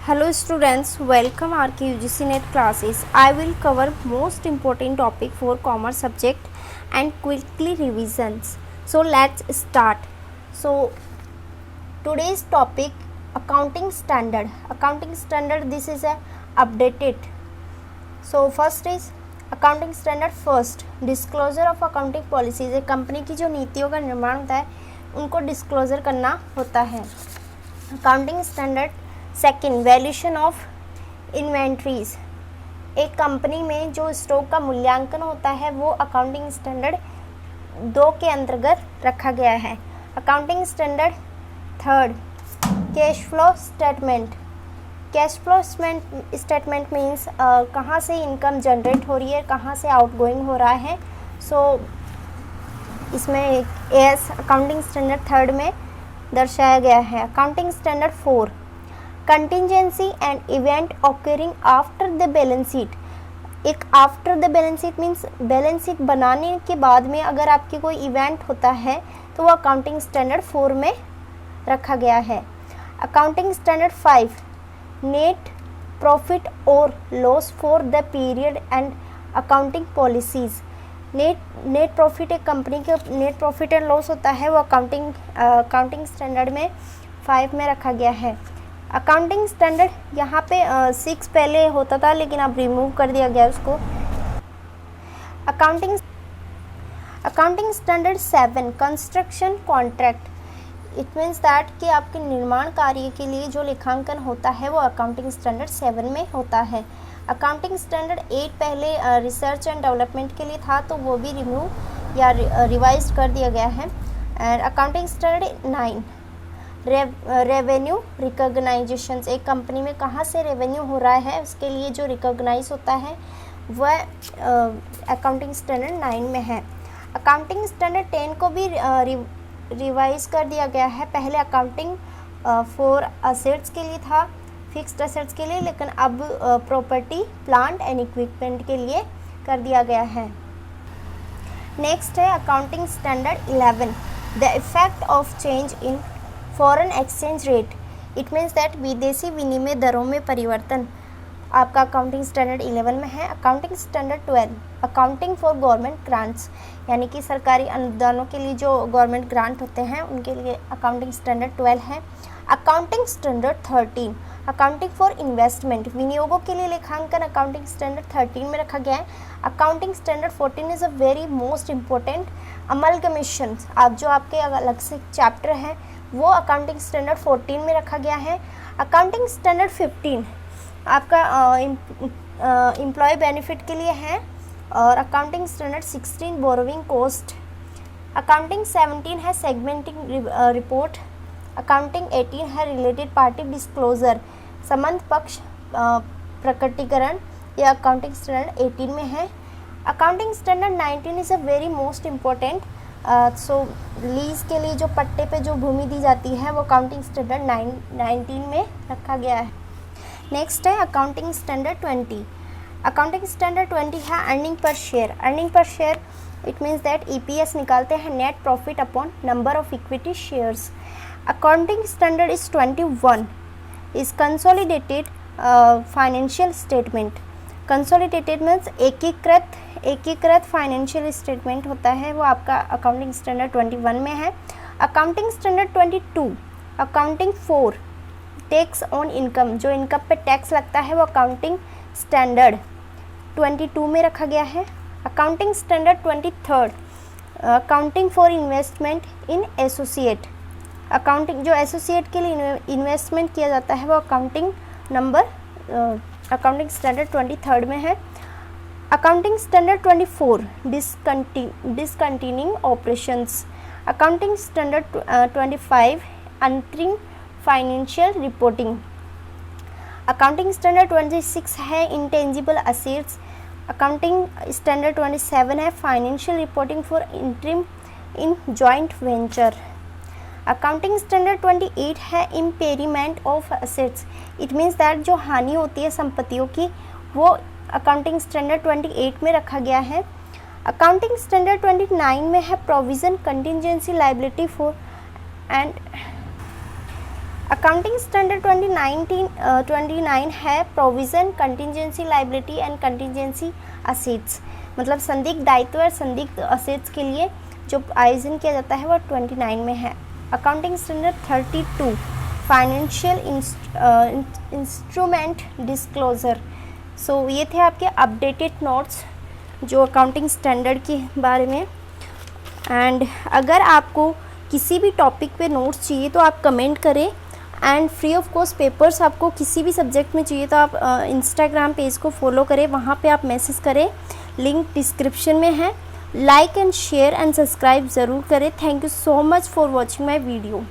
Hello students, welcome RK UGC NET classes. I will cover most important topic for commerce subject and quickly revisions. So let's start. So today's topic accounting standard. Accounting standard, this is a updated. So first is accounting standard. First, disclosure of accounting policies. एक company की जो नीतियों का निर्माण होता है उनको disclosure करना होता है. Accounting standard. Second, valuation of inventories. एक कंपनी में जो स्टॉक का मूल्यांकन होता है वो अकाउंटिंग स्टैंडर्ड 2 के अंतर्गत रखा गया है. Accounting standard third, cash flow statement. Cash flow statement means कहाँ से इनकम जनरेट हो रही है, कहाँ से आउटगोइंग हो रहा है. सो इसमें एस अकाउंटिंग स्टैंडर्ड थर्ड में दर्शाया गया है. Accounting standard 4, contingency and event occurring after the balance sheet. एक after the balance sheet means balance sheet बनाने के बाद में अगर आपकी कोई इवेंट होता है तो वो अकाउंटिंग स्टैंडर्ड 4 में रखा गया है. अकाउंटिंग स्टैंडर्ड 5, नेट प्रॉफिट और loss for the period and accounting policies. Net profit, एक कंपनी के नेट प्रॉफिट एंड लॉस होता है वो अकाउंटिंग स्टैंडर्ड में 5 में रखा गया है. अकाउंटिंग स्टैंडर्ड यहाँ पे 6 पहले होता था लेकिन अब रिमूव कर दिया गया उसको. Accounting standard 7, construction contract. It means that कि आपके निर्माण कार्य के लिए जो लेखांकन होता है वो अकाउंटिंग स्टैंडर्ड 7 में होता है. अकाउंटिंग स्टैंडर्ड 8 पहले रिसर्च एंड डेवलपमेंट के लिए था तो वो भी रिमूव या रिवाइज कर दिया गया है. And accounting standard 9, revenue recognisations. एक कंपनी में कहाँ से रेवेन्यू हो रहा है उसके लिए जो रिकॉग्नाइज होता है वह अकाउंटिंग स्टैंडर्ड 9 में है. अकाउंटिंग स्टैंडर्ड 10 को भी रिवाइज कर दिया गया है. पहले अकाउंटिंग फॉर असेट्स के लिए था, फिक्स्ड असेट्स के लिए, लेकिन अब प्रॉपर्टी, प्लांट एंड इक्विपमेंट के लिए कर दिया गया है. नेक्स्ट है accounting standard 11, the effect of change in foreign exchange rate. It means that विदेशी विनिमय दरों में परिवर्तन आपका अकाउंटिंग स्टैंडर्ड 11 में है. Accounting standard 12, accounting for government grants, यानी कि सरकारी अनुदानों के लिए जो गवर्नमेंट ग्रांट होते हैं उनके लिए अकाउंटिंग स्टैंडर्ड 12 है. Accounting standard 13, accounting for investment, विनियोगों के लिए लेखांकन अकाउंटिंग स्टैंडर्ड 13 में रखा गया है. Accounting standard 14 is a very most important, amalgamation. आप जो आपके अलग से चैप्टर हैं वो अकाउंटिंग स्टैंडर्ड 14 में रखा गया है. अकाउंटिंग स्टैंडर्ड 15 आपका एम्प्लॉय बेनिफिट के लिए है. और accounting standard 16 borrowing cost. Accounting 17 है सेगमेंटिंग रिपोर्ट. अकाउंटिंग 18 है रिलेटेड पार्टी डिस्क्लोजर, संबंध पक्ष प्रकटीकरण. यह अकाउंटिंग स्टैंडर्ड 18 में है. Accounting standard 19 is a very most important. So lease के लिए जो पट्टे पे जो भूमि दी जाती है वो अकाउंटिंग स्टैंडर्ड 19 में रखा गया है. नेक्स्ट है अकाउंटिंग स्टैंडर्ड 20. अकाउंटिंग स्टैंडर्ड 20 है earning per share. Earning per share it means that EPS निकालते हैं, net profit upon number of equity shares. Accounting standard is 21, is consolidated financial statement. Consolidated means एकीकृत financial statement होता है वो आपका accounting standard 21 में है. Accounting standard 22, accounting for tax on income, जो इनकम पे टैक्स लगता है वो अकाउंटिंग स्टैंडर्ड 22 में रखा गया है. Accounting standard 23, accounting for investment in associate. Accounting जो एसोसिएट के लिए इन्वेस्टमेंट किया जाता है वो अकाउंटिंग स्टैंडर्ड 23 में है. Accounting standard 24, discontinuing operations. Accounting standard 25, अंतरिम फाइनेंशियल रिपोर्टिंग. अकाउंटिंग स्टैंडर्ड 26 है इंटेंजिबल असेट्स. अकाउंटिंग स्टैंडर्ड 27 है financial reporting for interim in joint venture. Accounting standard 28 है impairment of assets. It means that जो हानि होती है संपत्तियों की वो अकाउंटिंग स्टैंडर्ड 28 में रखा गया है. अकाउंटिंग स्टैंडर्ड 29 में है provision contingency liability for and accounting standard 29 है provision, contingency liability and contingency assets, मतलब संदिग्ध दायित्व और संदिग्ध असेट्स के लिए जो आयोजन किया जाता है वो 29 में है। Accounting standard 32 financial instrument disclosure. So ये थे आपके अपडेटेड नोट्स जो अकाउंटिंग स्टैंडर्ड के बारे में। एंड अगर आपको किसी भी टॉपिक पे नोट्स चाहिए तो आप कमेंट करें, and free of cost papers आपको किसी भी सब्जेक्ट में चाहिए तो आप इंस्टाग्राम पेज को फॉलो करें, वहाँ पे आप मैसेज करें, लिंक डिस्क्रिप्शन में है। Like and share and subscribe ज़रूर करें। Thank you so much for watching my video.